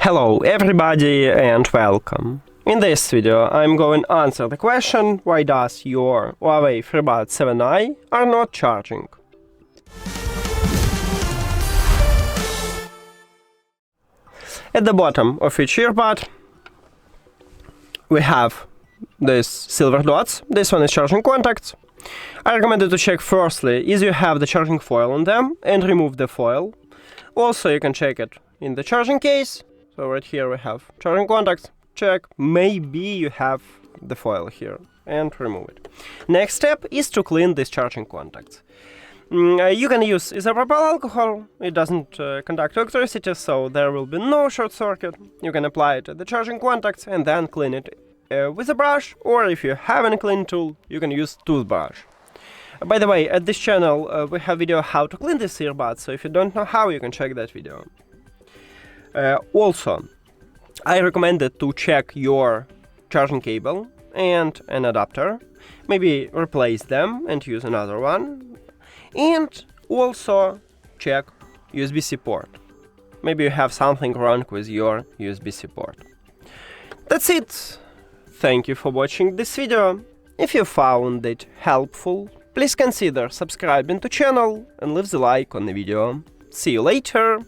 Hello everybody and welcome. In this video I'm going to answer the question why does your HUAWEI Freebuds 7i are not charging. At the bottom of each earbud we have these silver dots. This one is charging contacts. I recommend you to check firstly is you have the charging foil on them and remove the foil. Also you can check it in the charging case. So right here we have charging contacts, check, maybe you have the foil here, and remove it. Next step is to clean these charging contacts. You can use isopropyl alcohol, it doesn't conduct electricity, so there will be no short circuit. You can apply it at the charging contacts and then clean it with a brush, or if you have any clean tool, you can use toothbrush. By the way, at this channel we have video how to clean these earbuds, so if you don't know how, you can check that video. Also, I recommended to check your charging cable and an adapter, maybe replace them and use another one, and also check USB-C port. Maybe you have something wrong with your USB-C port. That's it. Thank you for watching this video. If you found it helpful, please consider subscribing to channel and leave the like on the video. See you later.